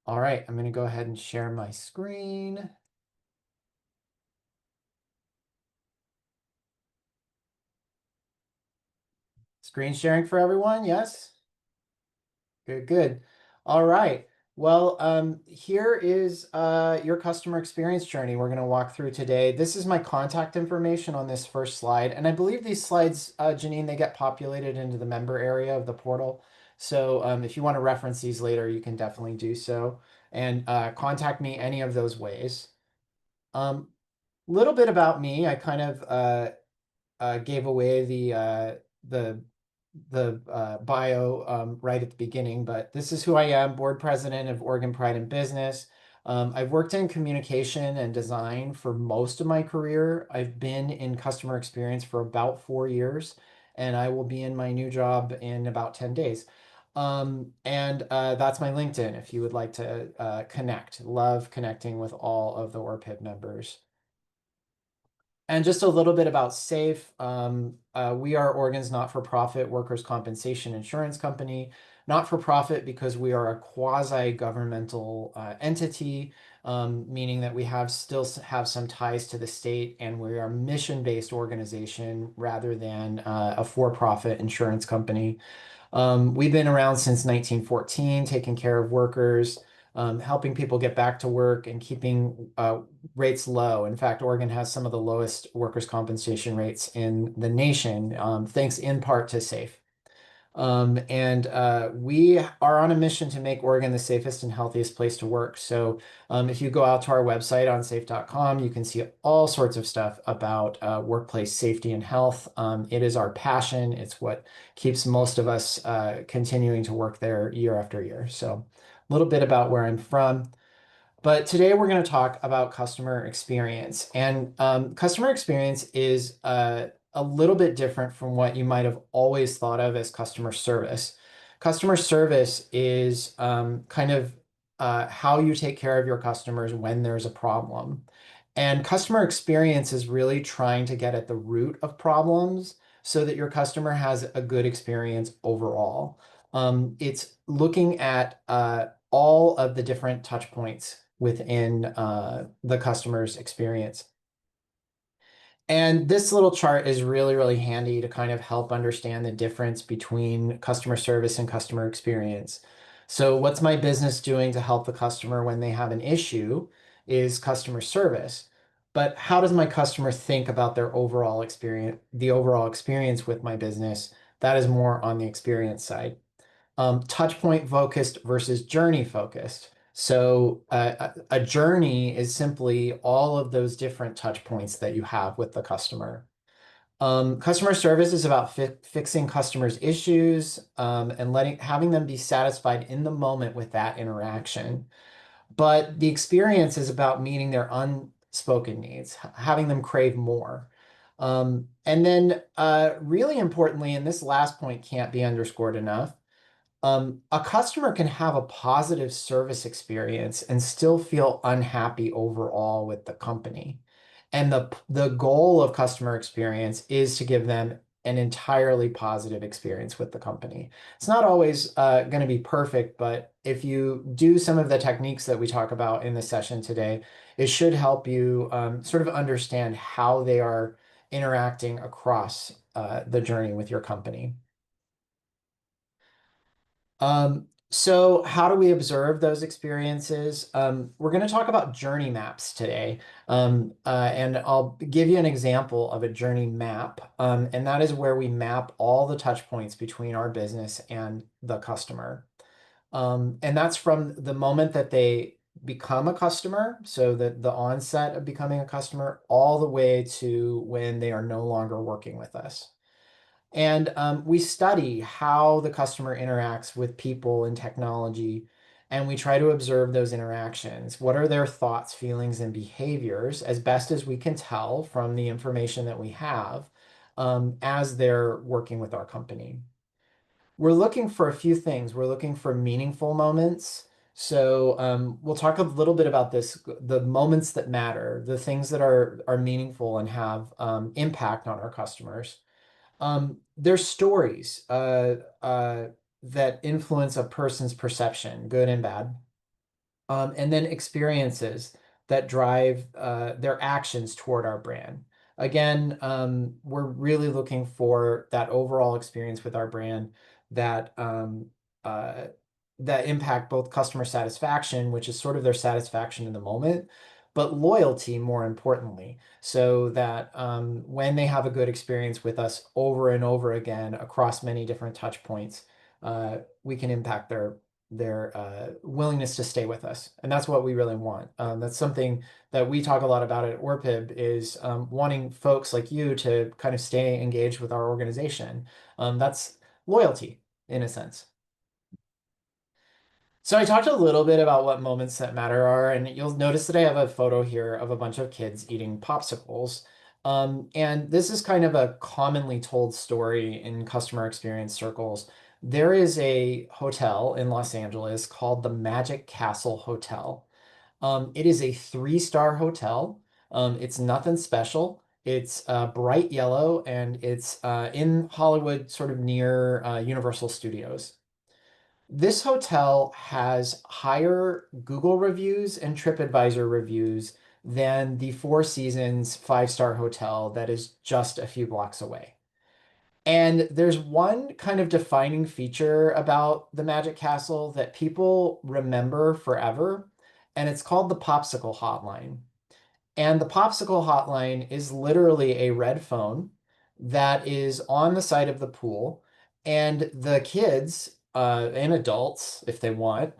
All right, I'm going to go ahead and share my screen. Screen sharing for everyone, yes? Good, good. All right. Well, here is your customer experience journey we're going to walk through today. This is my contact information on this first slide. And I believe these slides, Janine, they get populated into the member area of the portal. So if you want to reference these later, you can definitely do so. And contact me any of those ways. Little bit about me. I kind of gave away the bio right at the beginning, but this is who I am, board president of Oregon Pride in Business. I've worked in communication and design for most of my career. I've been in customer experience for about 4 years, and I will be in my new job in about 10 days. And that's my LinkedIn if you would like to connect. Love connecting with all of the ORPID members. And just a little bit about SAIF. We are Oregon's not-for-profit workers' compensation insurance company. Not-for-profit because we are a quasi-governmental entity, meaning that we still have some ties to the state, and we are a mission-based organization rather than a for-profit insurance company. We've been around since 1914, taking care of workers, helping people get back to work and keeping rates low. In fact, Oregon has some of the lowest workers' compensation rates in the nation, thanks in part to SAFE. And we are on a mission to make Oregon the safest and healthiest place to work. So if you go out to our website on safe.com, you can see all sorts of stuff about workplace safety and health. It is our passion. It's what keeps most of us continuing to work there year after year. So a little bit about where I'm from. But today we're going to talk about customer experience. And customer experience is a little bit different from what you might have always thought of as customer service. Customer service is kind of how you take care of your customers when there's a problem. And customer experience is really trying to get at the root of problems so that your customer has a good experience overall. It's looking at all of the different touch points within the customer's experience. And this little chart is really, really handy to kind of help understand the difference between customer service and customer experience. So what's my business doing to help the customer when they have an issue is customer service. But how does my customer think about their overall experience, the overall experience with my business? That is more on the experience side. Touch point focused versus journey focused. So a journey is simply all of those different touch points that you have with the customer. Customer service is about fixing customers' issues and having them be satisfied in the moment with that interaction. But the experience is about meeting their unspoken needs, having them crave more. And then really importantly, and this last point can't be underscored enough, a customer can have a positive service experience and still feel unhappy overall with the company. And the goal of customer experience is to give them an entirely positive experience with the company. It's not always going to be perfect, but if you do some of the techniques that we talk about in the session today, it should help you sort of understand how they are interacting across the journey with your company. So how do we observe those experiences? We're going to talk about journey maps today. And I'll give you an example of a journey map. And that is where we map all the touch points between our business and the customer. And that's from the moment that they become a customer, so that the onset of becoming a customer, all the way to when they are no longer working with us. And we study how the customer interacts with people and technology, and we try to observe those interactions. What are their thoughts, feelings, and behaviors as best as we can tell from the information that we have as they're working with our company? We're looking for a few things. We're looking for meaningful moments. So we'll talk a little bit about this, the moments that matter, the things that are meaningful and have impact on our customers. There's stories that influence a person's perception, good and bad. And then experiences that drive their actions toward our brand. Again, we're really looking for that overall experience with our brand that uh, that impact both customer satisfaction, which is sort of their satisfaction in the moment, but loyalty more importantly, so that when they have a good experience with us over and over again across many different touch points, we can impact their willingness to stay with us. And that's what we really want. That's something that we talk a lot about at ORPIB is wanting folks like you to kind of stay engaged with our organization. That's loyalty in a sense. So I talked a little bit about what moments that matter are, and you'll notice that I have a photo here of a bunch of kids eating popsicles. And this is kind of a commonly told story in customer experience circles. There is a hotel in Los Angeles called the Magic Castle Hotel. It is a three-star hotel. It's nothing special. It's bright yellow and it's in Hollywood, sort of near Universal Studios. This hotel has higher Google reviews and TripAdvisor reviews than the Four Seasons five-star hotel that is just a few blocks away. And there's one kind of defining feature about the Magic Castle that people remember forever, and it's called the Popsicle Hotline. And the Popsicle Hotline is literally a red phone that is on the side of the pool. And the kids and adults, if they want,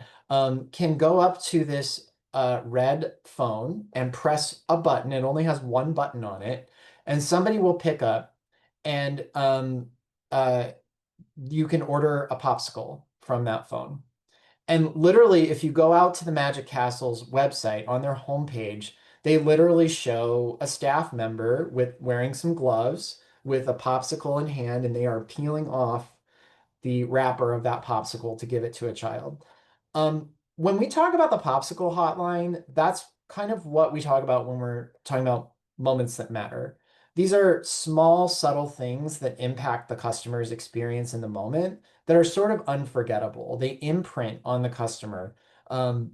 can go up to this red phone and press a button. It only has one button on it. And somebody will pick up and uh, you can order a popsicle from that phone. And literally, if you go out to the Magic Castle's website on their homepage, they literally show a staff member with wearing some gloves with a popsicle in hand, and they are peeling off the wrapper of that popsicle to give it to a child. When we talk about the popsicle hotline, that's kind of what we talk about when we're talking about moments that matter. These are small, subtle things that impact the customer's experience in the moment that are sort of unforgettable. They imprint on the customer um,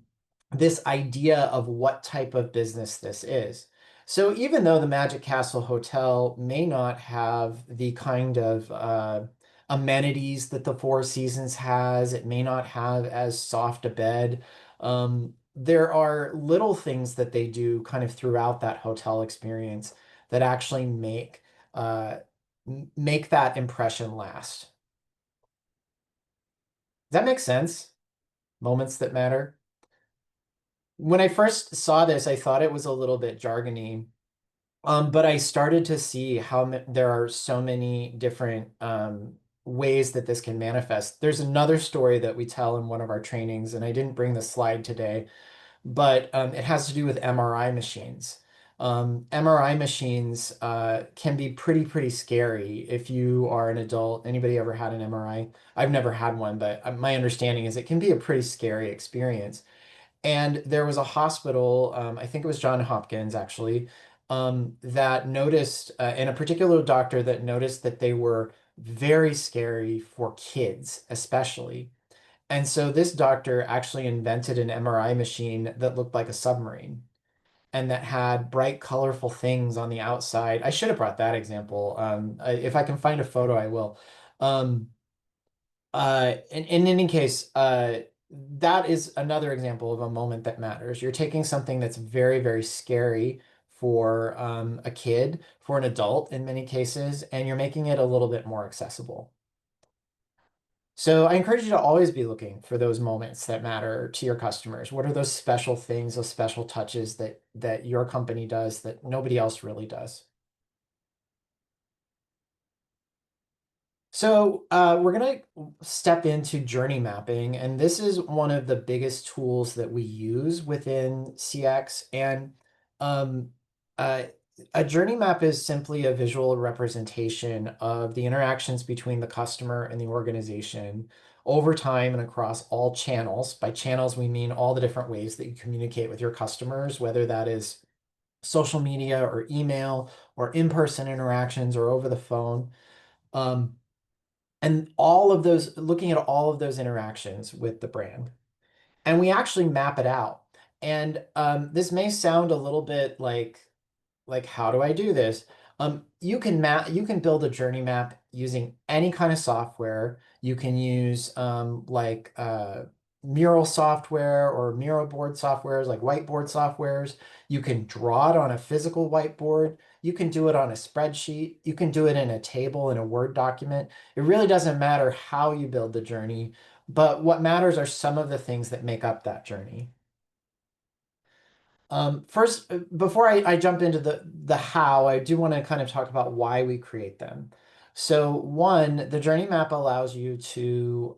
this idea of what type of business this is. So even though the Magic Castle Hotel may not have the kind of amenities that the Four Seasons has. It may not have as soft a bed. There are little things that they do kind of throughout that hotel experience that actually uh, make that impression last. Does that make sense? Moments that matter. When I first saw this, I thought it was a little bit jargony. But I started to see how there are so many different ways that this can manifest. There's another story that we tell in one of our trainings, and I didn't bring the slide today, but it has to do with MRI machines. MRI machines can be pretty scary if you are an adult. Anybody ever had an MRI? I've never had one, but my understanding is it can be a pretty scary experience. And there was a hospital, I think it was John Hopkins actually, that noticed, and a particular doctor that noticed that they were very scary for kids, especially. And so this doctor actually invented an MRI machine that looked like a submarine and that had bright, colorful things on the outside. I should have brought that example. If I can find a photo, I will. Um, in any case, that is another example of a moment that matters. You're taking something that's very scary for a kid, for an adult in many cases, and you're making it a little bit more accessible. So I encourage you to always be looking for those moments that matter to your customers. What are those special things, those special touches that your company does that nobody else really does? So we're going to step into journey mapping, and this is one of the biggest tools that we use within CX. And um, uh, a journey map is simply a visual representation of the interactions between the customer and the organization over time and across all channels. By channels, we mean all the different ways that you communicate with your customers, whether that is social media or email or in-person interactions or over the phone. Um, and all of those, looking at all of those interactions with the brand. and we actually map it out. And this may sound a little bit like how do I do this? You can build a journey map using any kind of software. You can use mural software or mural board softwares like whiteboard softwares. You can draw it on a physical whiteboard. You can do it on a spreadsheet. You can do it in a table in a Word document. It really doesn't matter how you build the journey, but what matters are some of the things that make up that journey. First, before I jump into the how, I do want to kind of talk about why we create them. So one, the journey map allows you to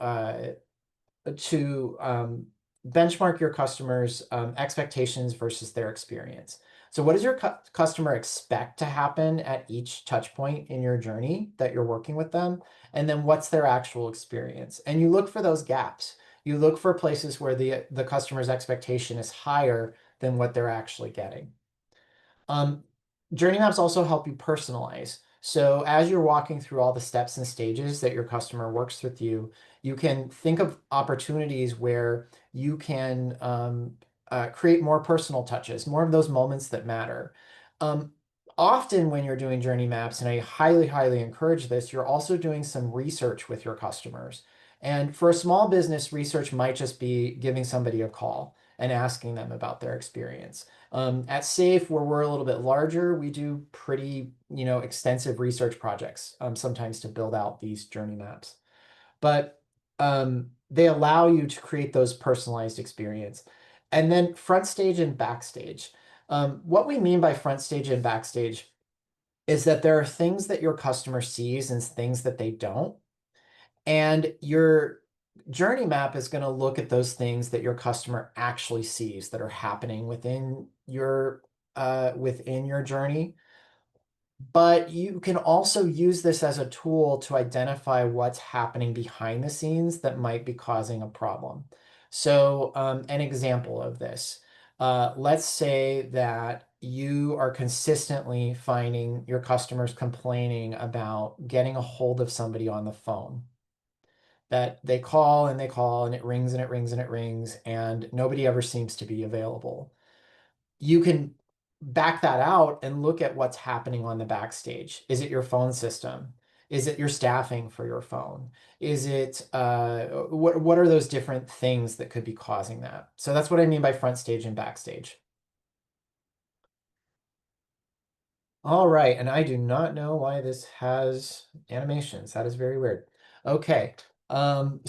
benchmark your customers' expectations versus their experience. So what does your customer expect to happen at each touch point in your journey that you're working with them? And then what's their actual experience? And you look for those gaps. You look for places where the customer's expectation is higher than what they're actually getting. Um, Journey maps also help you personalize. So as you're walking through all the steps and stages that your customer works with you, you can think of opportunities where you can create more personal touches, more of those moments that matter. Um, Often when you're doing journey maps, and I highly, highly encourage this, you're also doing some research with your customers. And for a small business, research might just be giving somebody a call and asking them about their experience. At SAIF, where we're a little bit larger, we do pretty, extensive research projects, sometimes to build out these journey maps. But they allow you to create those personalized experience. And then front stage and backstage. What we mean by front stage and backstage is that there are things that your customer sees and things that they don't. And your journey map is going to look at those things that your customer actually sees that are happening within your journey. But you can also use this as a tool to identify what's happening behind the scenes that might be causing a problem. So, an example of this, let's say that you are consistently finding your customers complaining about getting a hold of somebody on the phone, that they call and they call and it rings and it rings and it rings and nobody ever seems to be available. You can back that out and look at what's happening on the backstage. Is it your phone system? Is it your staffing for your phone? Is it what are those different things that could be causing that? So that's what I mean by front stage and backstage. All right, and I do not know why this has animations. That is very weird. Okay, some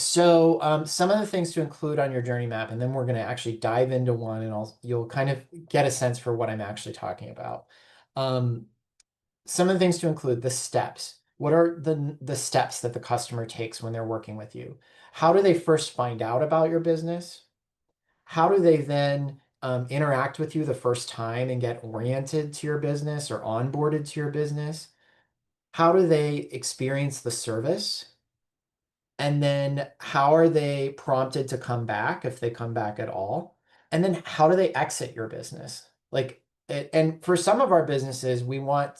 of the things to include on your journey map, and then we're going to actually dive into one, and you'll kind of get a sense for what I'm actually talking about. Um, some of the things to include the steps. What are the steps that the customer takes when they're working with you? How do they first find out about your business? How do they then interact with you the first time and get oriented to your business or onboarded to your business? How do they experience the service? And then how are they prompted to come back if they come back at all? And then how do they exit your business? And for some of our businesses, we want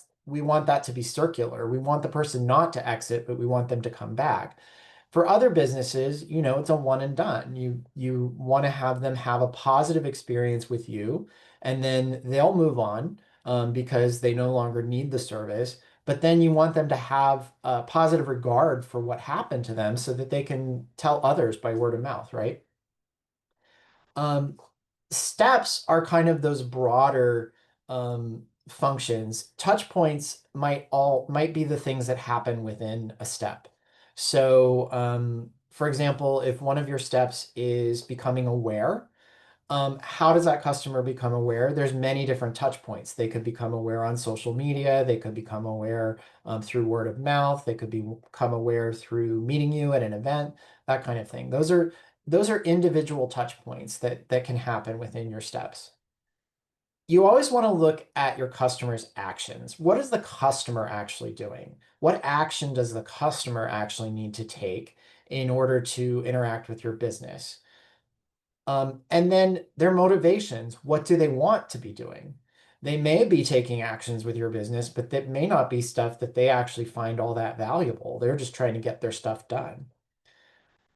that to be circular. We want the person not to exit, but we want them to come back. For other businesses, it's a one and done. You want to have them have a positive experience with you, and then they'll move on because they no longer need the service. But then you want them to have a positive regard for what happened to them so that they can tell others by word of mouth, right? Um, Steps are kind of those broader functions. Touch points might be the things that happen within a step. So, for example, if one of your steps is becoming aware, how does that customer become aware? There's many different touch points. They could become aware on social media. They could become aware through word of mouth. They could become aware through meeting you at an event, that kind of thing. Those are individual touch points that can happen within your steps. You always want to look at your customer's actions. What is the customer actually doing? What action does the customer actually need to take in order to interact with your business? And then their motivations. What do they want to be doing? They may be taking actions with your business, but that may not be stuff that they actually find all that valuable. They're just trying to get their stuff done.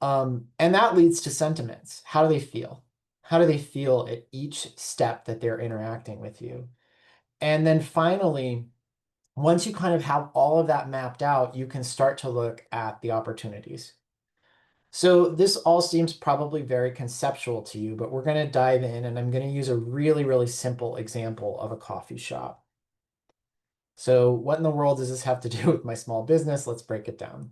And that leads to sentiments. How do they feel? How do they feel at each step that they're interacting with you? And then finally, once you kind of have all of that mapped out, you can start to look at the opportunities. So this all seems probably very conceptual to you, but we're going to dive in and I'm going to use a really, really simple example of a coffee shop. So what in the world does this have to do with my small business? Let's break it down.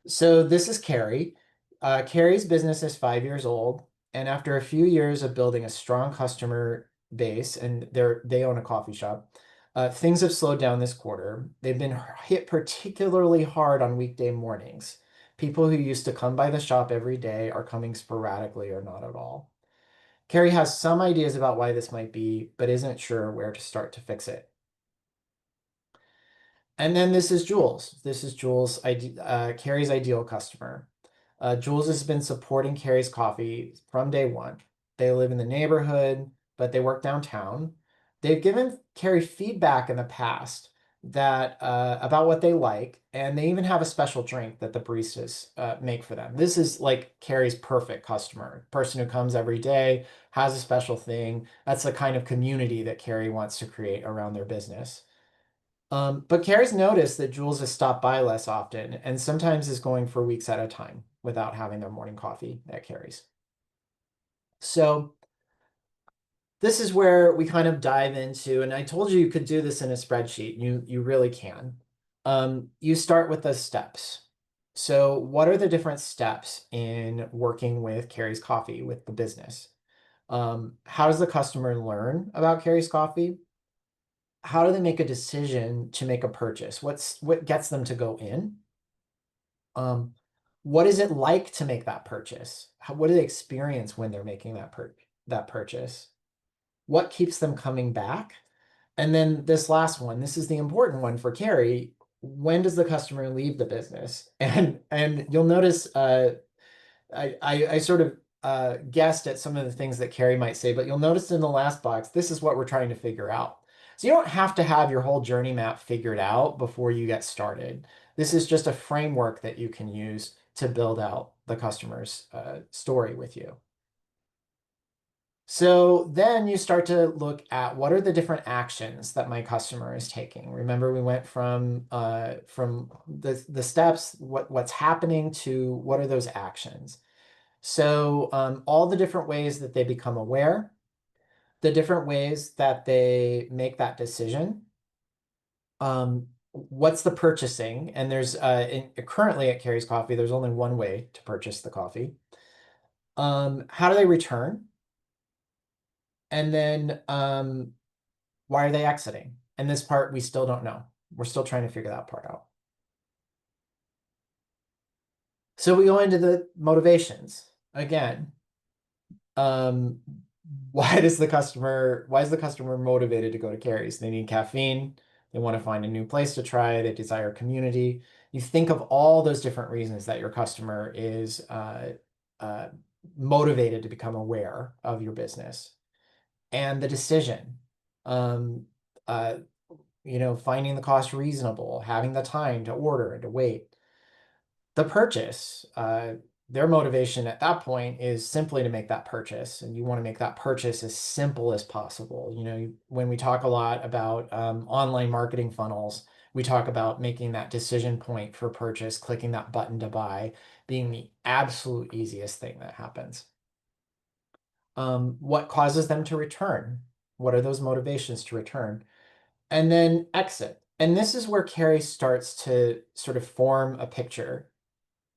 So this is Carrie. Carrie's business is 5 years old, and after a few years of building a strong customer base, and they own a coffee shop, things have slowed down this quarter. They've been hit particularly hard on weekday mornings. People who used to come by the shop every day are coming sporadically or not at all. Carrie has some ideas about why this might be, but isn't sure where to start to fix it. And then this is Jules. This is Jules, Carrie's ideal customer. Jules has been supporting Carrie's Coffee from day one. They live in the neighborhood, but they work downtown. They've given Carrie feedback in the past that about what they like, and they even have a special drink that the baristas make for them. This is like Carrie's perfect customer, person who comes every day, has a special thing. That's the kind of community that Carrie wants to create around their business. But Carrie's noticed that Jules has stopped by less often and sometimes is going for weeks at a time without having their morning coffee at Carrie's. So this is where we kind of dive into, and I told you you could do this in a spreadsheet. You really can. You start with the steps. So what are the different steps in working with Carrie's Coffee with the business? How does the customer learn about Carrie's Coffee? How do they make a decision to make a purchase? What gets them to go in? Um, what is it like to make that purchase? What do they experience when they're making that purchase? What keeps them coming back? And then this last one, this is the important one for Carrie. When does the customer leave the business? And you'll notice I sort of guessed at some of the things that Carrie might say, but you'll notice in the last box, this is what we're trying to figure out. So you don't have to have your whole journey map figured out before you get started. This is just a framework that you can use to build out the customer's story with you. So then you start to look at what are the different actions that my customer is taking. Remember, we went from the steps, what's happening to what are those actions. So all the different ways that they become aware, the different ways that they make that decision. What's the purchasing? And there's currently at Carrie's Coffee, there's only one way to purchase the coffee. How do they return? And then why are they exiting? And this part we still don't know. We're still trying to figure that part out. So we go into the motivations again. Um, why is the customer motivated to go to Carrie's? They need caffeine. They want to find a new place to try. They desire community. You think of all those different reasons that your customer is uh, motivated to become aware of your business. And the decision, um, uh, finding the cost reasonable, having the time to order and to wait. The purchase, their motivation at that point is simply to make that purchase, and you want to make that purchase as simple as possible. When we talk a lot about online marketing funnels, we talk about making that decision point for purchase, clicking that button to buy, being the absolute easiest thing that happens. What causes them to return? What are those motivations to return? And then exit. And this is where Carrie starts to sort of form a picture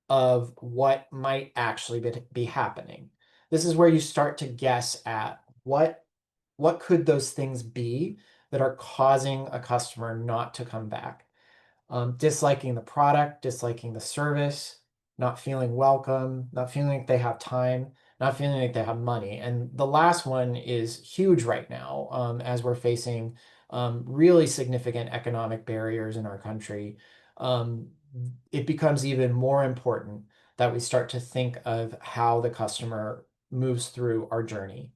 of what might actually be happening. This is where you start to guess at what could those things be that are causing a customer not to come back. Disliking the product, disliking the service, not feeling welcome, not feeling like they have time, not feeling like they have money. And the last one is huge right now, as we're facing really significant economic barriers in our country. It becomes even more important that we start to think of how the customer moves through our journey.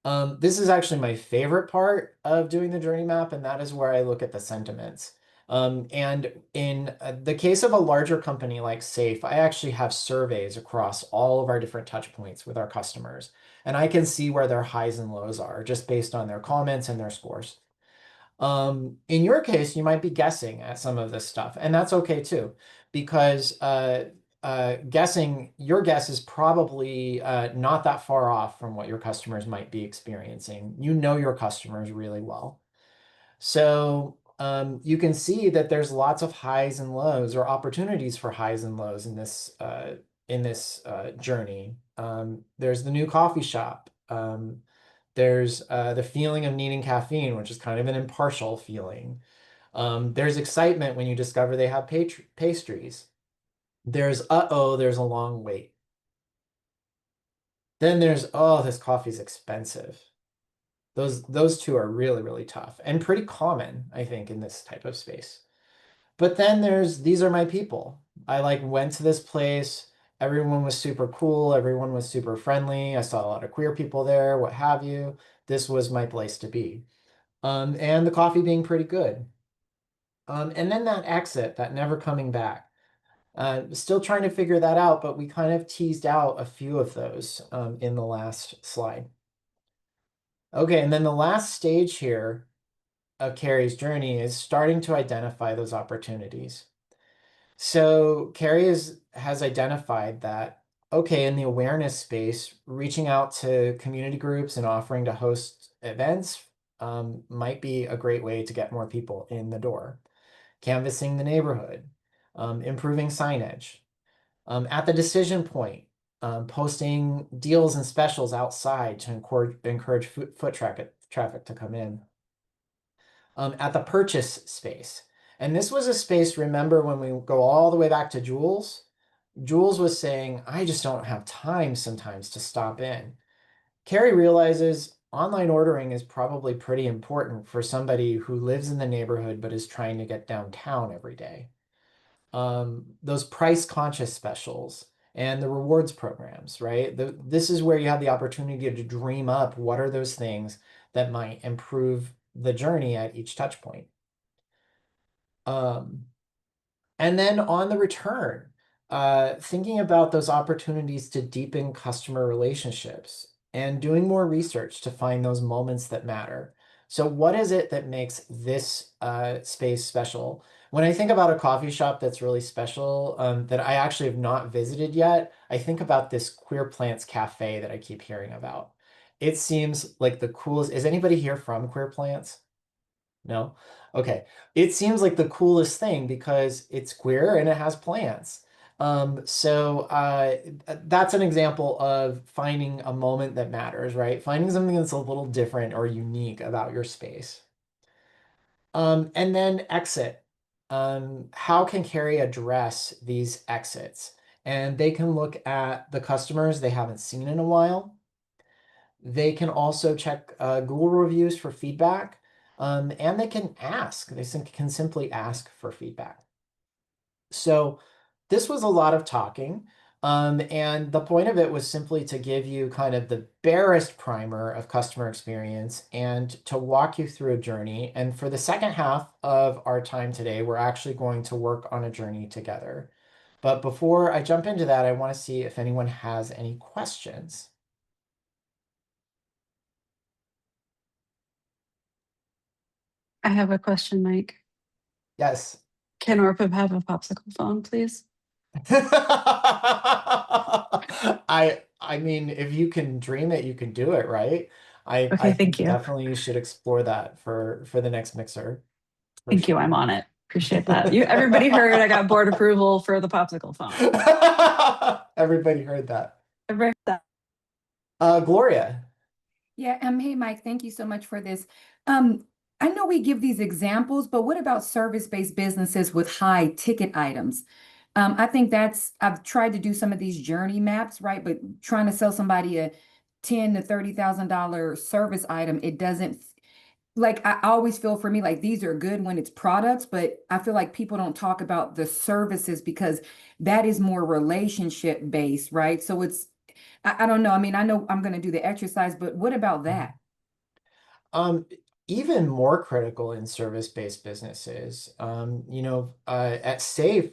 This is actually my favorite part of doing the journey map, and that is where I look at the sentiments. And in the case of a larger company like SAIF, I actually have surveys across all of our different touch points with our customers. And I can see where their highs and lows are just based on their comments and their scores. In your case, you might be guessing at some of this stuff, and that's okay too, because your guess is probably not that far off from what your customers might be experiencing. You know your customers really well. So you can see that there's lots of highs and lows or opportunities for highs and lows in this journey. There's the new coffee shop. There's the feeling of needing caffeine, which is kind of an impartial feeling. There's excitement when you discover they have pastries. There's, uh-oh, there's a long wait. Then there's, oh, this coffee's expensive. Those two are really, really tough and pretty common, I think, in this type of space. But then there's, these are my people. I like went to this place. Everyone was super cool. Everyone was super friendly. I saw a lot of queer people there, what have you. This was my place to be. And the coffee being pretty good. And then that exit, that never coming back. Still trying to figure that out, but we kind of teased out a few of those in the last slide. Okay, and then the last stage here of Carrie's journey is starting to identify those opportunities. So Carrie has identified that, okay, in the awareness space, reaching out to community groups and offering to host events might be a great way to get more people in the door. Canvassing the neighborhood, improving signage. At the decision point, posting deals and specials outside to encourage foot traffic to come in. At the purchase space. And this was a space, remember when we go all the way back to Jules? Jules was saying, I just don't have time sometimes to stop in. Carrie realizes online ordering is probably pretty important for somebody who lives in the neighborhood but is trying to get downtown every day. Those price conscious specials and the rewards programs, right? This is where you have the opportunity to dream up what are those things that might improve the journey at each touch point. And then on the return, thinking about those opportunities to deepen customer relationships and doing more research to find those moments that matter. So what is it that makes this space special? When I think about a coffee shop that's really special, that I actually have not visited yet, I think about this Queer Plants Cafe that I keep hearing about. It seems like the coolest. Is anybody here from Queer Plants? No? Okay. It seems like the coolest thing because it's queer and it has plants. That's an example of finding a moment that matters, right? Finding something that's a little different or unique about your space. And then exit. How can Carrie address these exits? And they can look at the customers they haven't seen in a while. They can also check Google reviews for feedback, and they can ask. They can simply ask for feedback. So this was a lot of talking, and the point of it was simply to give you kind of the barest primer of customer experience and to walk you through a journey. And for the second half of our time today, we're actually going to work on a journey together. But before I jump into that, I want to see if anyone has any questions. I have a question, Mike. Yes. Can Orpib have a popsicle phone, please? I mean, if you can dream it, you can do it, right? I Okay, thank think you. definitely you should explore that for the next mixer, for Thank you. sure. I'm on it. Appreciate that. Everybody heard I got board approval for the popsicle phone. Everybody heard that. Everybody heard that. Gloria. Yeah, hey Mike, thank you so much for this. I know we give these examples, but what about service-based businesses with high ticket items? I think I've tried to do some of these journey maps, right? But trying to sell somebody a $10,000 to $30,000 service item, it doesn't, like, I always feel for me like these are good when it's products, but I feel like people don't talk about the services because that is more relationship based, right? So I don't know. I mean, I know I'm going to do the exercise, but what about that? Um, even more critical in service-based businesses. At SAIF,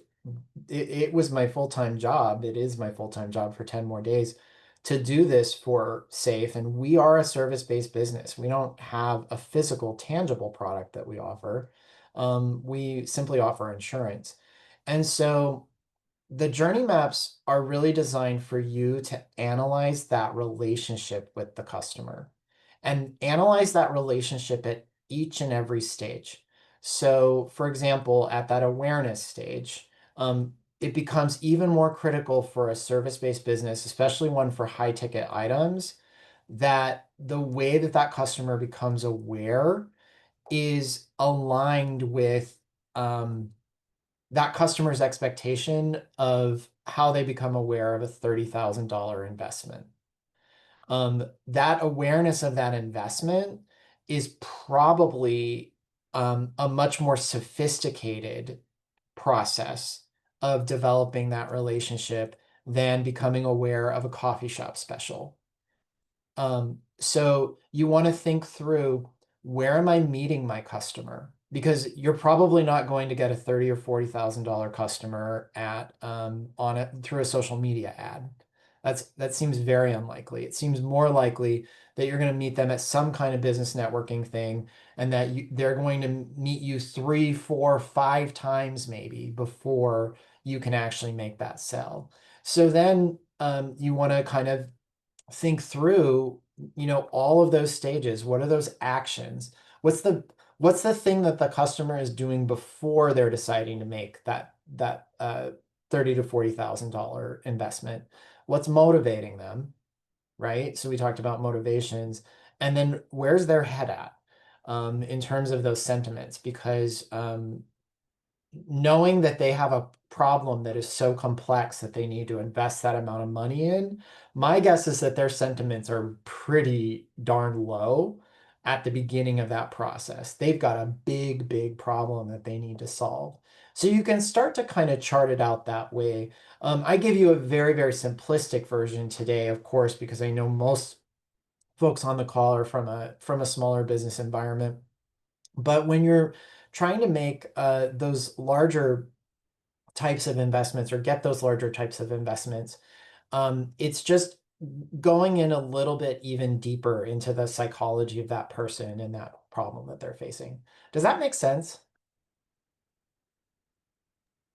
it was my full-time job. It is my full-time job for 10 more days to do this for SAIF. And we are a service-based business. We don't have a physical, tangible product that we offer. We simply offer insurance. And so the journey maps are really designed for you to analyze that relationship with the customer and analyze that relationship at each and every stage. So, for example, at that awareness stage, it becomes even more critical for a service-based business, especially one for high ticket items, that the way that that customer becomes aware is aligned with that customer's expectation of how they become aware of a $30,000 investment. That awareness of that investment is probably a much more sophisticated process of developing that relationship than becoming aware of a coffee shop special. So you want to think through, where am I meeting my customer? Because you're probably not going to get a $30,000 or $40,000 customer through a social media ad. That seems very unlikely. It seems more likely that you're going to meet them at some kind of business networking thing, and that they're going to meet you 3, 4, 5 times maybe before you can actually make that sell. So then you want to kind of think through, all of those stages. What are those actions? What's the thing that the customer is doing before they're deciding to make that $30,000 to $40,000 investment? What's motivating them, right? So we talked about motivations, and then where's their head at in terms of those sentiments? Because knowing that they have a problem that is so complex that they need to invest that amount of money in, my guess is that their sentiments are pretty darn low at the beginning of that process. They've got a big, big problem that they need to solve. So you can start to kind of chart it out that way. I give you a very, very simplistic version today, of course, because I know most folks on the call are from a smaller business environment. But when you're trying to make those larger types of investments, or get those larger types of investments, it's just going in a little bit even deeper into the psychology of that person and that problem that they're facing. Does that make sense?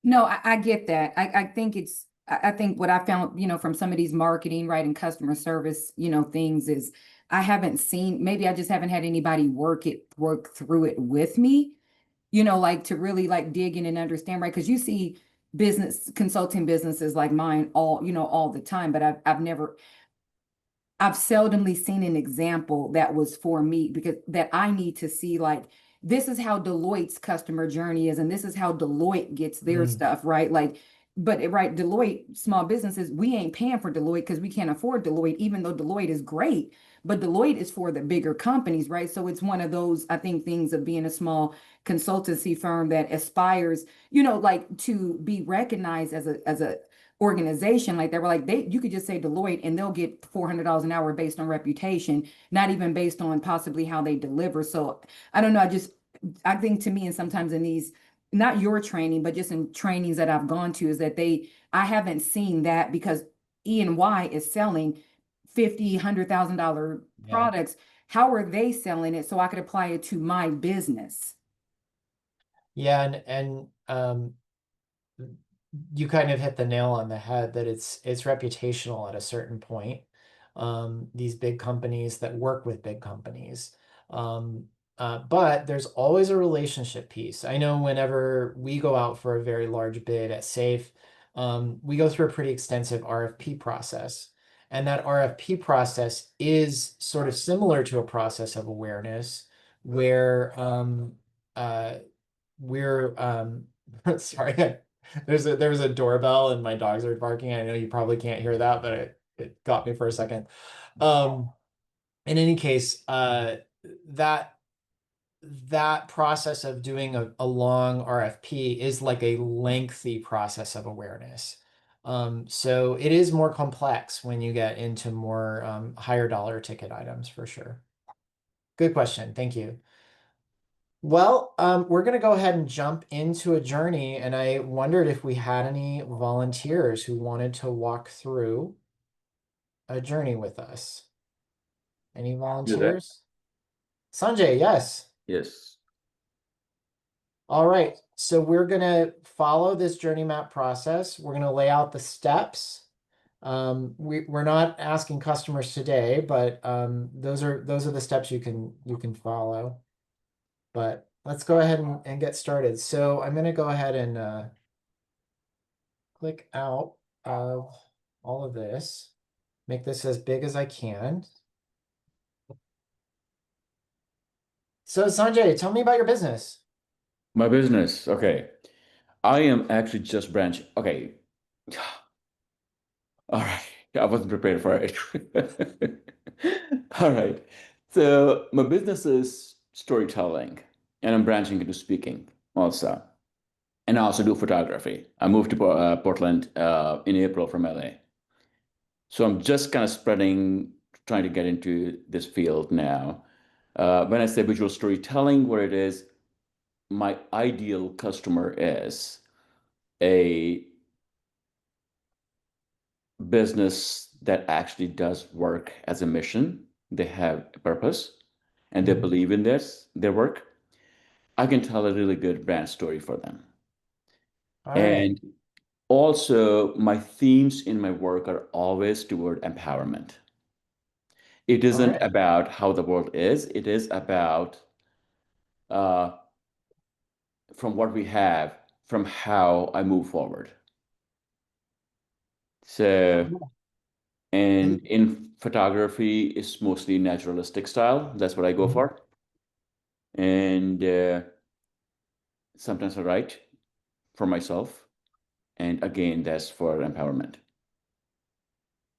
No, I get that. I think what I found, from some of these marketing, right, and customer service, things is I haven't seen, maybe I just haven't had anybody work through it with me, like to really like dig in and understand, right? Because you see business consulting businesses like mine all the time, but I've seldomly seen an example that was for me, because that I need to see, like, this is how Deloitte's customer journey is, and this is how Deloitte gets their stuff, right? Like, right, Deloitte, small businesses, we ain't paying for Deloitte because we can't afford Deloitte, even though Deloitte is great. But Deloitte is for the bigger companies, right? So it's one of those, I think, things of being a small consultancy firm that aspires, like to be recognized as a organization. Like, they were like, you could just say Deloitte and they'll get $400 an hour based on reputation, not even based on possibly how they deliver. So I don't know. I think, to me, and sometimes in these, not your training, but just in trainings that I've gone to, is that I haven't seen that, because E&Y is selling $50,000, $100,000 Yeah. products. How are they selling it so I could apply it to my business? Yeah, and you kind of hit the nail on the head, that it's reputational at a certain point. These big companies that work with big companies. But there's always a relationship piece. I know whenever we go out for a very large bid at SAIF, we go through a pretty extensive RFP process. And that RFP process is sort of similar to a process of awareness, where we're sorry, there was a doorbell and my dogs are barking. I know you probably can't hear that, but it got me for a second. In any case, that process of doing a long RFP is like a lengthy process of awareness. So it is more complex when you get into more higher dollar ticket items, for sure. Good question. Thank you. Well, we're going to go ahead and jump into a journey, and I wondered if we had any volunteers who wanted to walk through a journey with us. Any Do that. volunteers? Sanjay, yes. Yes. All right. So we're going to follow this journey map process. We're going to lay out the steps. We're not asking customers today, but those are the steps you can follow. But let's go ahead and get started. So I'm going to go ahead and click out of all of this, make this as big as I can. So Sanjay, tell me about your business. My business. Okay. I am actually just branching. Okay. All right. I wasn't prepared for it. All right. So my business is storytelling, and I'm branching into speaking also. And I also do photography. I moved to Portland in April from LA. So I'm just kind of trying to get into this field now. When I say visual storytelling, what it is, my ideal customer is a business that actually does work as a mission. They have a purpose and they believe in their work. I can tell a really good brand story for them. All right. And also, my themes in my work are always toward empowerment. It All isn't right. about how the world is, it is about uh, from what we have, from how I move forward. So, And and in photography, it's mostly naturalistic style. That's what I go for. And sometimes I write for myself. And again, that's for empowerment.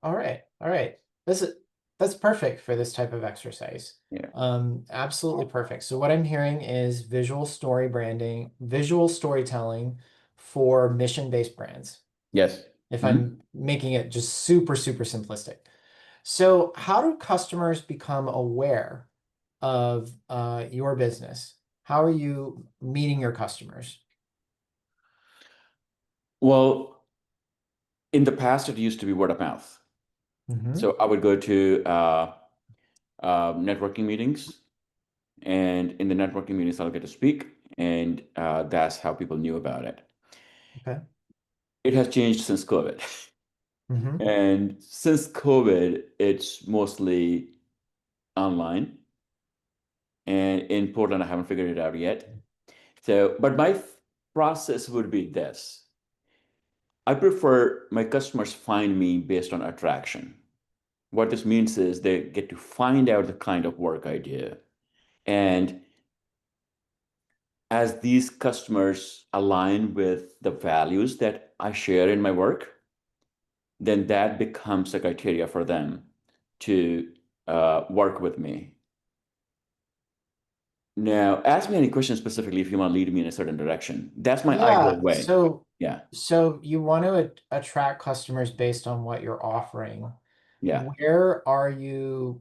all right. All right. That's perfect for this type of exercise. Yeah. Absolutely perfect. So what I'm hearing is visual story branding, visual storytelling for mission-based brands, Yes. if I'm making it just super, super simplistic. So how do customers become aware of your business? How are you meeting your customers? Well, in the past, it used to be word of mouth. So I would go to networking meetings, and in the networking meetings, I'll get to speak, and that's how people knew about it. Okay. It has changed since COVID. And since COVID, it's mostly online. And in Portland, I haven't figured it out yet. So, but my process would be this. I prefer my customers find me based on attraction. What this means is they get to find out the kind of work I do. And as these customers align with the values that I share in my work, then that becomes a criteria for them to work with me. Now, ask me any questions specifically if you want to lead me in a certain direction. That's my ideal Yeah. way. Yeah. So you want to attract customers based on what you're offering. Yeah. Where are you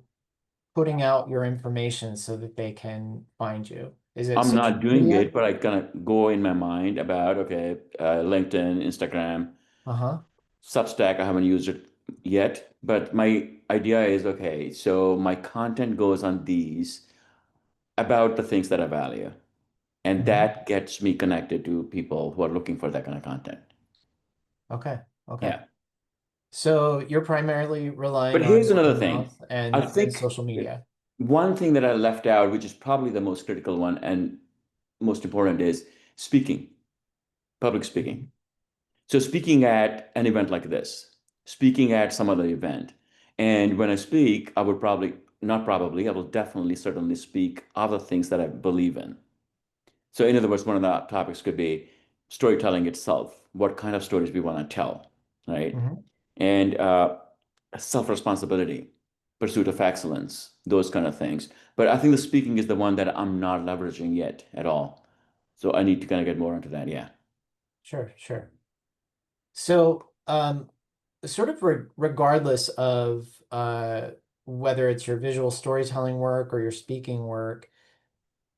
putting out your information so that they can find you? Is it I'm social not doing media? it, but I kind of go in my mind about, okay, LinkedIn, Instagram, Uh-huh. Substack, I haven't used it yet, but my idea is, okay, so my content goes on these about the things that I value. And that gets me connected to people who are looking for that kind of content. Okay. Okay. Yeah. So you're primarily relying But on here's word another of thing. mouth I and think social media. one thing that I left out, which is probably the most critical one and most important, is speaking, public speaking. So speaking at an event like this, speaking at some other event. And when I speak, I would probably, not probably, I will definitely, certainly speak other things that I believe in. So in other words, one of the topics could be storytelling itself, what kind of stories we want to tell, right? And self-responsibility, pursuit of excellence, those kind of things. But I think the speaking is the one that I'm not leveraging yet at all. So I need to kind of get more into that. Yeah. Sure, sure. So, sort of regardless of whether it's your visual storytelling work or your speaking work,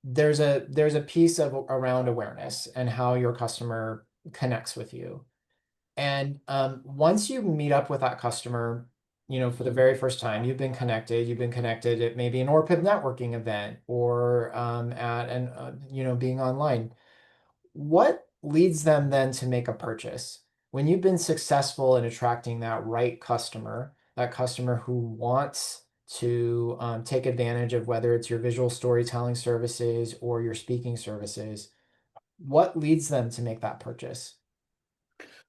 there's a piece of around awareness and how your customer connects with you. And once you meet up with that customer, for the very first time, you've been connected at maybe an ORPID networking event or at an, being online. What leads them then to make a purchase? When you've been successful in attracting that right customer, that customer who wants to take advantage of whether it's your visual storytelling services or your speaking services, what leads them to make that purchase?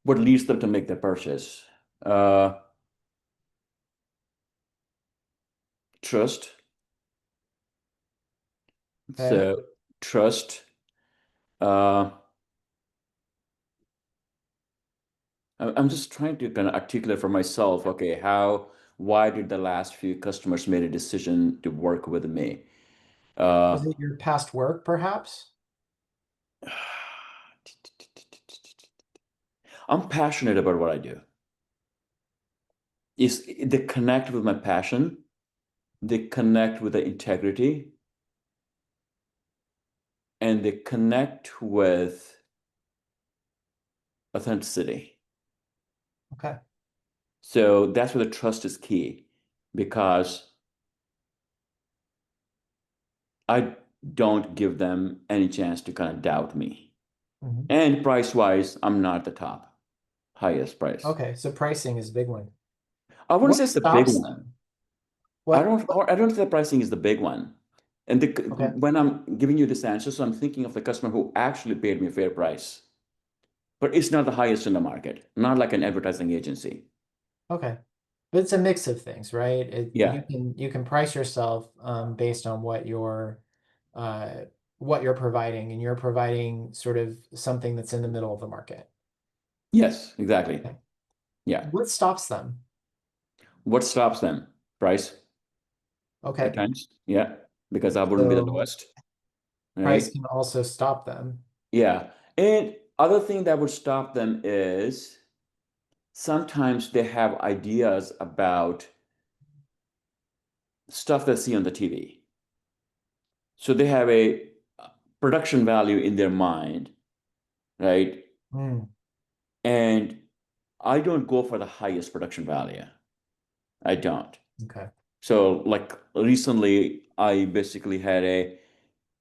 What leads them to make the purchase? Trust. Okay. So trust. I'm just trying to kind of articulate for myself, okay, why did the last few customers made a decision to work with me? Was it your past work, perhaps? I'm passionate about what I do. They connect with my passion, they connect with the integrity, and they connect with authenticity. Okay. So that's where the trust is key, because I don't give them any chance to kind of doubt me. Mhm. And price-wise, I'm not the top, highest price. Okay, so pricing is a big one. I wouldn't What say it's the big stops one. them? What? I don't think the pricing is the big one. And Okay. when I'm giving you this answer, so I'm thinking of the customer who actually paid me a fair price, but it's not the highest in the market, not like an advertising agency. Okay. But it's a mix of things, right? Yeah. You can price yourself based on what you're providing, and you're providing sort of something that's in the middle of the market. Yes, exactly. Okay. Yeah. What stops them? What stops them? Price Okay. at times. Yeah. Because I wouldn't be the So lowest. price Right. can also stop them. Yeah. And other thing that would stop them is sometimes they have ideas about stuff they see on the TV. So they have a production value in their mind, right? Mm, And I don't go for the highest production value. I don't. okay. So like recently, I basically had a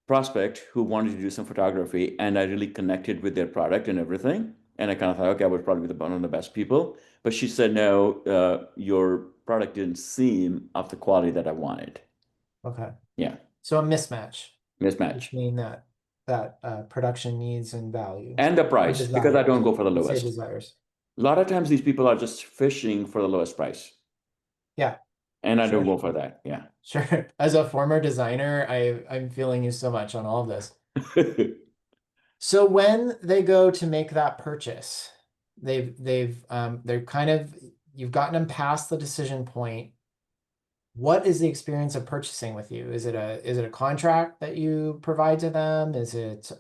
prospect who wanted to do some photography, and I really connected with their product and everything. And I kind of thought, okay, I would probably be one of the best people. But she said, no, your product didn't seem of the quality that I wanted. Okay. Yeah, So a mismatch mismatch. between that production needs and value And the or price, because I don't desires. go for the Let's say lowest. desires. A lot of times these people are just fishing for the lowest price. Yeah, And I don't sure. go for that. Yeah. Sure. As a former designer, I'm feeling you so much on all of this. So when they go to make that purchase, they're kind of, you've gotten them past the decision point. What is the experience of purchasing with you? Is it a contract that you provide to them? Is it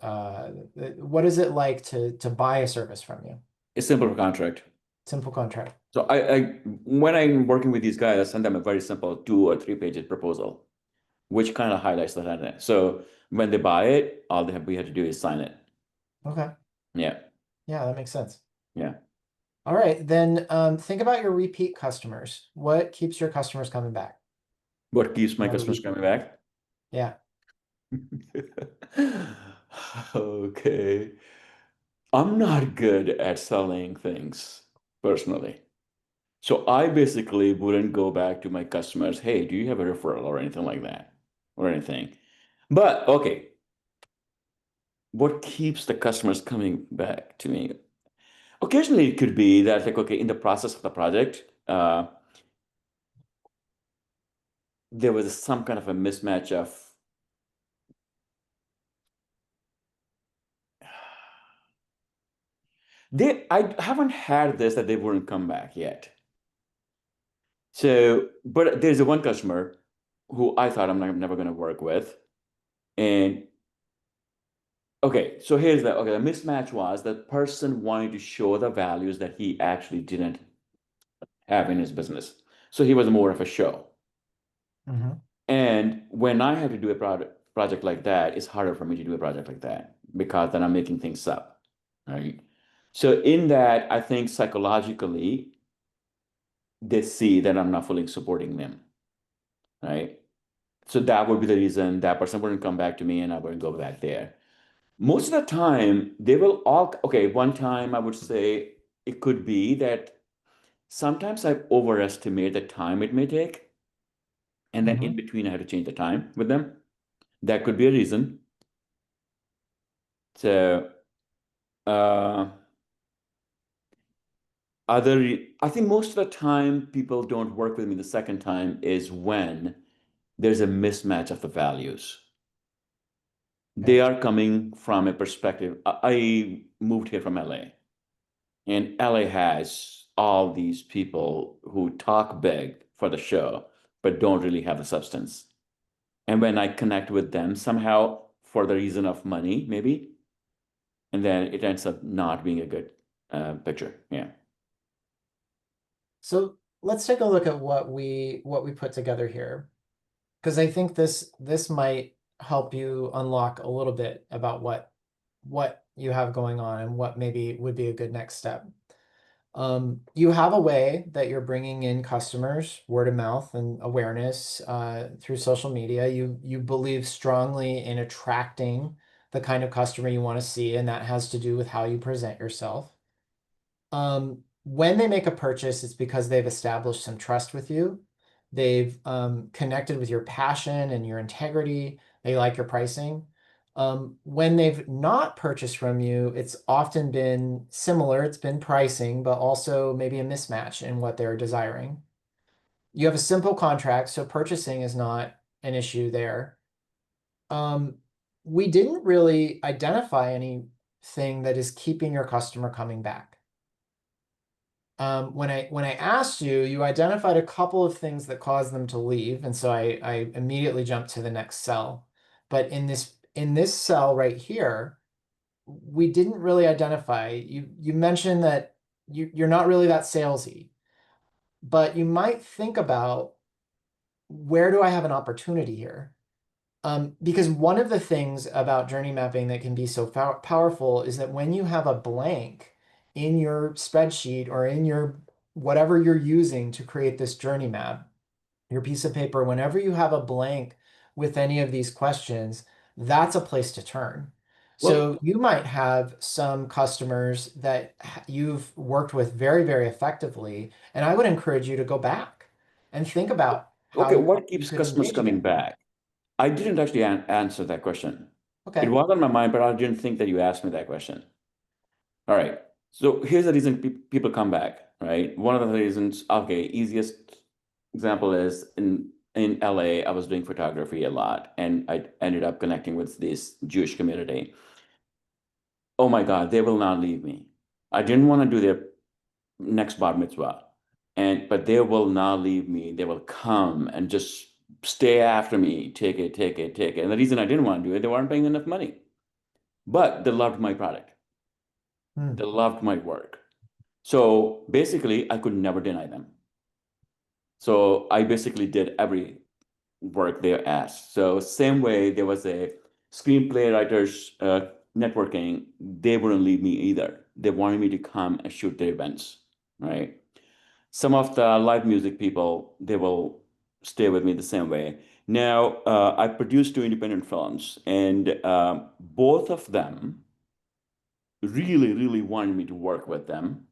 what is it like to buy a service from you? A simple contract. Simple contract. So when I'm working with these guys, I send them a very simple 2 or 3 page proposal, which kind of highlights the content. So when they buy it, all we have to do is sign it. Okay. Yeah. Yeah, that makes sense. Yeah. All right, then think about your repeat customers. What keeps your customers coming back? What keeps my On a customers repeat. coming back? Yeah. Okay. I'm not good at selling things personally. So I basically wouldn't go back to my customers, hey, do you have a referral or anything like that? Or anything. But okay, what keeps the customers coming back to me? Occasionally it could be that like, okay, in the process of the project, there was some kind of a mismatch of I haven't had this that they wouldn't come back yet. So, but there's a one customer who I thought never going to work with. And okay, so the mismatch was that person wanted to show the values that he actually didn't have in his business. So he was more of a show. Mhm. And when I had to do a product project like that, it's harder for me to do a project like that because then I'm making things up, right? So in that, I think psychologically, they see that I'm not fully supporting them, right? So that would be the reason that person wouldn't come back to me and I wouldn't go back there. Most of the time, they will all, okay, one time I would say it could be that sometimes I overestimate the time it may take. And then in between, I have to change the time with them. That could be a reason. So, I think most of the time people don't work with me the second time is when there's a mismatch of the values. They are coming from a perspective. I moved here from LA, and LA has all these people who talk big for the show, but don't really have the substance. And when I connect with them somehow for the reason of money, maybe, and then it ends up not being a good picture. Yeah. So let's take a look at what we put together here, because I think this might help you unlock a little bit about what you have going on and what maybe would be a good next step. You have a way that you're bringing in customers, word of mouth and awareness through social media. You believe strongly in attracting the kind of customer you want to see, and that has to do with how you present yourself. When they make a purchase, it's because they've established some trust with you. They've connected with your passion and your integrity. They like your pricing. When they've not purchased from you, it's often been similar. It's been pricing, but also maybe a mismatch in what they're desiring. You have a simple contract, so purchasing is not an issue there. We didn't really identify anything that is keeping your customer coming back. When I asked you, you identified a couple of things that caused them to leave, and so I immediately jumped to the next cell. But in this cell right here, we didn't really identify. You mentioned that you're not really that salesy, but you might think about, where do I have an opportunity here? Because one of the things about journey mapping that can be so powerful is that when you have a blank in your spreadsheet or in your whatever you're using to create this journey map, your piece of paper, whenever you have a blank with any of these questions, that's a place to turn. So you might have some customers that you've worked with very, very effectively, and I would encourage you to go back and think about Okay, how what you keeps could customers engage coming again. back? I didn't actually answer that question. It Okay. was on my mind, but I didn't think that you asked me that question. All right. So here's the reason people come back, right? One of the reasons, okay, easiest example is in LA, I was doing photography a lot, and I ended up connecting with this Jewish community. Oh my God, they will not leave me. I didn't want to do their next bar mitzvah, but they will not leave me. They will come and just stay after me, take it, take it, take it. And the reason I didn't want to do it, they weren't paying enough money, but they loved my product. They loved my work. So basically, I could never deny them. So I basically did every work they asked. So same way, there was a screenplay writers networking. They wouldn't leave me either. They wanted me to come and shoot their events, right? Some of the live music people, they will stay with me the same way. Now, I produced 2 independent films, and both of them really, really wanted me to work with them.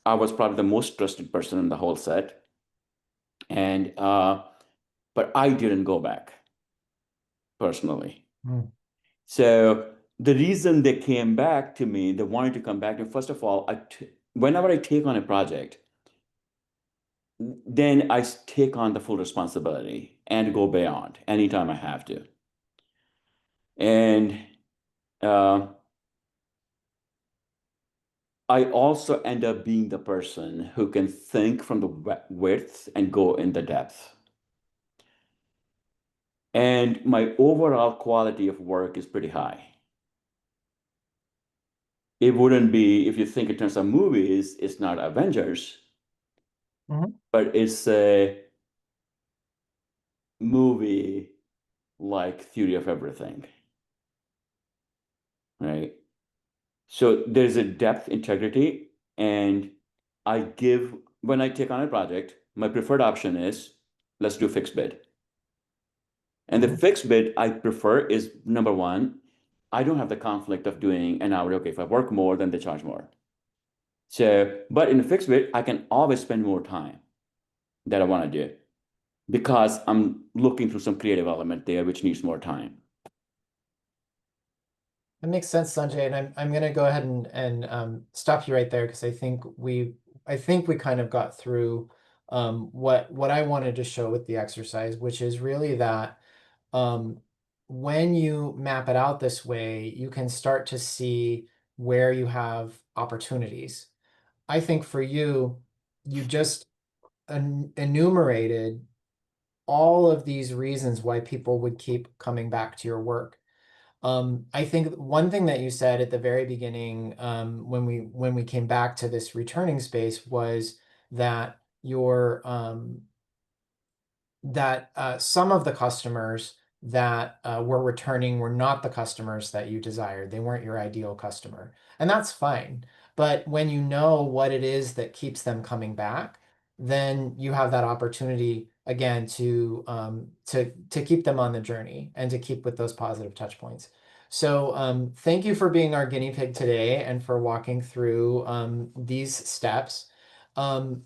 I was probably the most trusted person in the whole set. And but I didn't go back personally. So the reason they came back to me, they wanted to come back to me, first of all, whenever I take on a project, then I take on the full responsibility and go beyond anytime I have to. And I also end up being the person who can think from the width and go in the depth. And my overall quality of work is pretty high. It wouldn't be, if you think in terms of movies, it's not Avengers, but it's a movie like theory of everything, right? So there's a depth, integrity, and when I take on a project, my preferred option is let's do fixed bid. And the fixed bid I prefer is number one, I don't have the conflict of doing an hour. Okay, if I work more, then they charge more. So, but in a fixed bid, I can always spend more time that I want to do because I'm looking through some creative element there, which needs more time. That makes sense, Sanjay, and I'm gonna go ahead and stop you right there because I think we kind of got through what I wanted to show with the exercise, which is really that um, when you map it out this way, you can start to see where you have opportunities. I think for you, you just enumerated all of these reasons why people would keep coming back to your work. I think one thing that you said at the very beginning, when we came back to this returning space, was that some of the customers that were returning were not the customers that you desired. They weren't your ideal customer, and that's fine. But when you know what it is that keeps them coming back, then you have that opportunity again to keep them on the journey and to keep with those positive touch points. So thank you for being our guinea pig today and for walking through these steps. Um,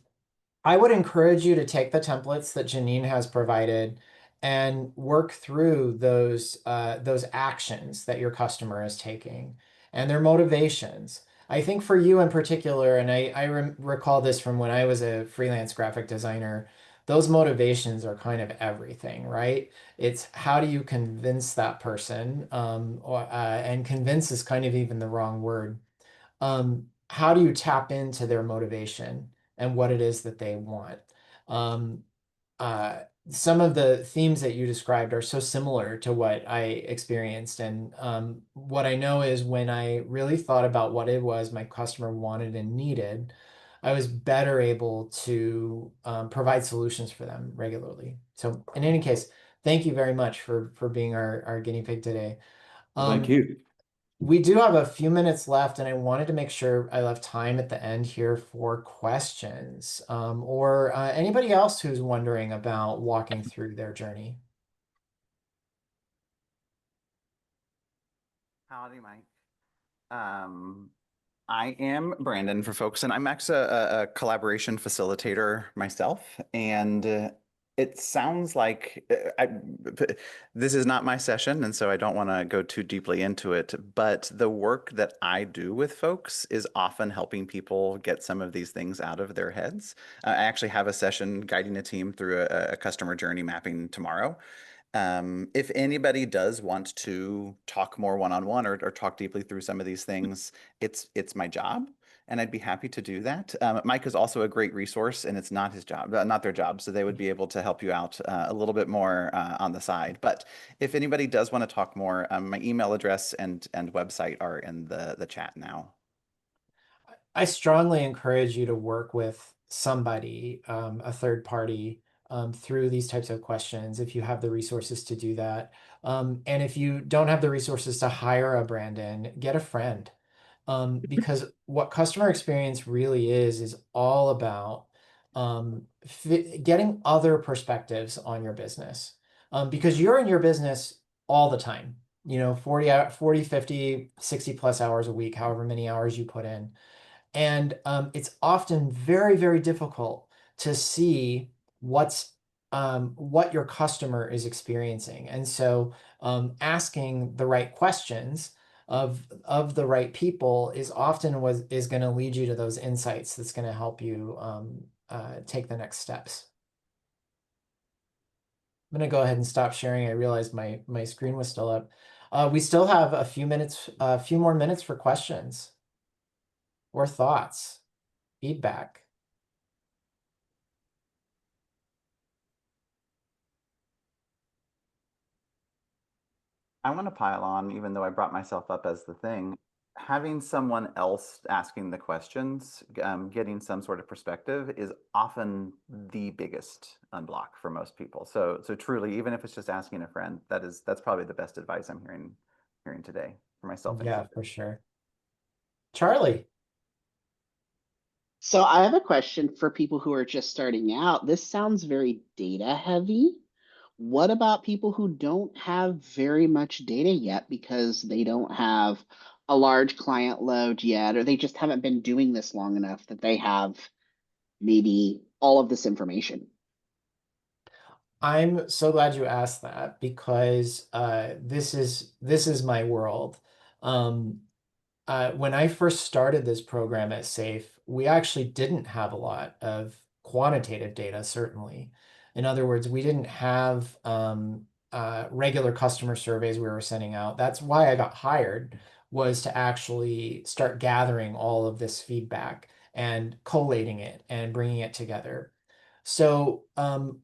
I would encourage you to take the templates that Janine has provided and work through those actions that your customer is taking and their motivations. I think for you in particular, and I recall this from when I was a freelance graphic designer, those motivations are kind of everything, right? It's how do you convince that person, and convince is kind of even the wrong word. How do you tap into their motivation and what it is that they want? Um, uh, some of the themes that you described are so similar to what I experienced. And what I know is when I really thought about what it was my customer wanted and needed, I was better able to provide solutions for them regularly. So in any case, thank you very much for being our guinea pig today. Well, thank Um, you. we do have a few minutes left, and I wanted to make sure I left time at the end here for questions, or anybody else who's wondering about walking through their journey. Howdy, Mike. I am Brandon for folks, and I'm actually a collaboration facilitator myself. And it sounds like this is not my session, and so I don't want to go too deeply into it. But the work that I do with folks is often helping people get some of these things out of their heads. I actually have a session guiding a team through a customer journey mapping tomorrow. If anybody does want to talk more one-on-one or talk deeply through some of these things, it's my job, and I'd be happy to do that. Mike is also a great resource, and it's not his job, not their job, so they would be able to help you out a little bit more on the side. But if anybody does want to talk more, my email address and website are in the chat now. I strongly encourage you to work with somebody, a third party, through these types of questions if you have the resources to do that. And if you don't have the resources to hire a Brandon, get a friend. Because what customer experience really is all about getting other perspectives on your business. Because you're in your business all the time, 40, 50, 60 plus hours a week, however many hours you put in. And it's often very, very difficult to see what your customer is experiencing. And so asking the right questions of the right people is often what is going to lead you to those insights that's going to help you take the next steps. I'm going to go ahead and stop sharing. I realized my screen was still up. We still have a few more minutes for questions or thoughts, feedback. I want to pile on, even though I brought myself up as the thing. having someone else asking the questions, getting some sort of perspective is often the biggest unblock for most people. So truly, even if it's just asking a friend, that's probably the best advice I'm hearing today for myself Yeah, included. for sure. Charlie. So I have a question for people who are just starting out. This sounds very data heavy. What about people who don't have very much data yet because they don't have a large client load yet, or they just haven't been doing this long enough that they have maybe all of this information? I'm so glad you asked that because this is my world. Um, when I first started this program at SAIF, we actually didn't have a lot of quantitative data, certainly. In other words, we didn't have regular customer surveys we were sending out. That's why I got hired, was to actually start gathering all of this feedback and collating it and bringing it together. So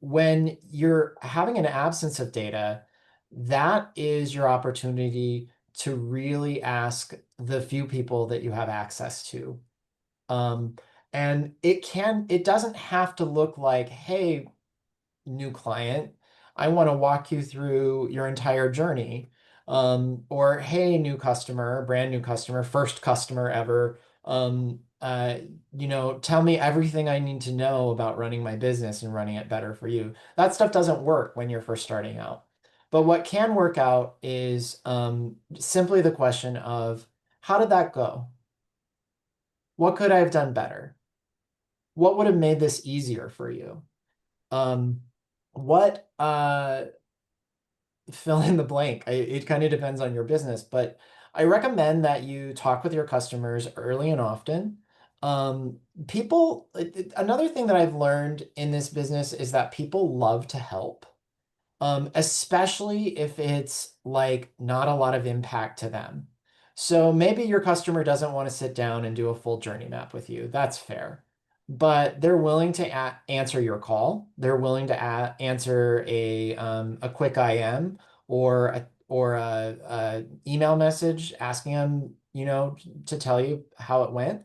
when you're having an absence of data, that is your opportunity to really ask the few people that you have access to. And it doesn't have to look like, hey, new client, I want to walk you through your entire journey. Or hey, new customer, brand new customer, first customer ever. Tell me everything I need to know about running my business and running it better for you. That stuff doesn't work when you're first starting out. But what can work out is simply the question of how did that go? What could I have done better? What would have made this easier for you? What fill in the blank. It kind of depends on your business, but I recommend that you talk with your customers early and often. Another thing that I've learned in this business is that people love to help. Especially if it's like not a lot of impact to them. So maybe your customer doesn't want to sit down and do a full journey map with you. That's fair. But they're willing to answer your call. They're willing to answer a quick IM or a email message asking them, to tell you how it went.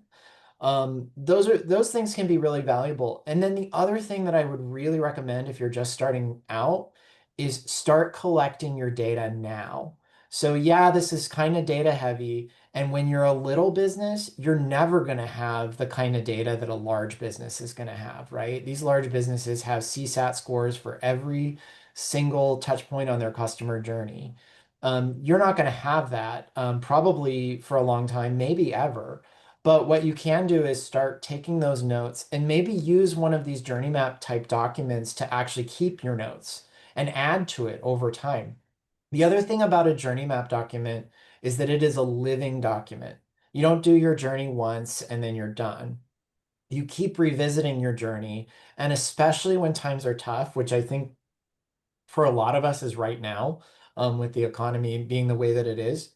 Those things can be really valuable. And then the other thing that I would really recommend if you're just starting out is start collecting your data now. So yeah, this is kind of data heavy. And when you're a little business, you're never going to have the kind of data that a large business is going to have, right? These large businesses have CSAT scores for every single touch point on their customer journey. You're not going to have that probably for a long time, maybe ever. But what you can do is start taking those notes and maybe use one of these journey map type documents to actually keep your notes and add to it over time. The other thing about a journey map document is that it is a living document. You don't do your journey once and then you're done. You keep revisiting your journey, and especially when times are tough, which I think for a lot of us is right now, with the economy being the way that it is,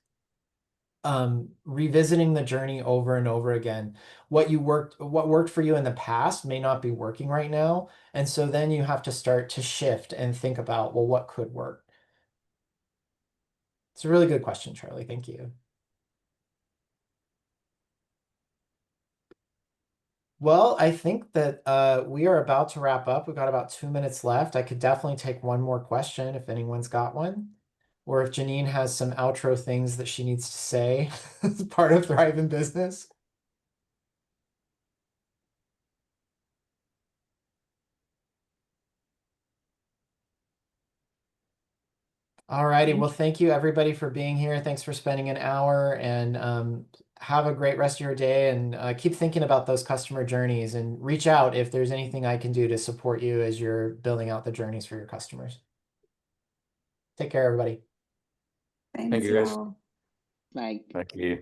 revisiting the journey over and over again. What worked for you in the past may not be working right now. And so then you have to start to shift and think about, well, what could work? It's a really good question, Charlie. Thank you. Well, I think that we are about to wrap up. We've got about 2 minutes left. I could definitely take one more question if anyone's got one. Or if Janine has some outro things that she needs to say as part of Thrive in Business. All righty. Well, thank you everybody for being here. Thanks for spending an hour, and have a great rest of your day, and keep thinking about those customer journeys and reach out if there's anything I can do to support you as you're building out the journeys for your customers. Take care, everybody. Thanks, you, guys. y'all. Like, Thank you.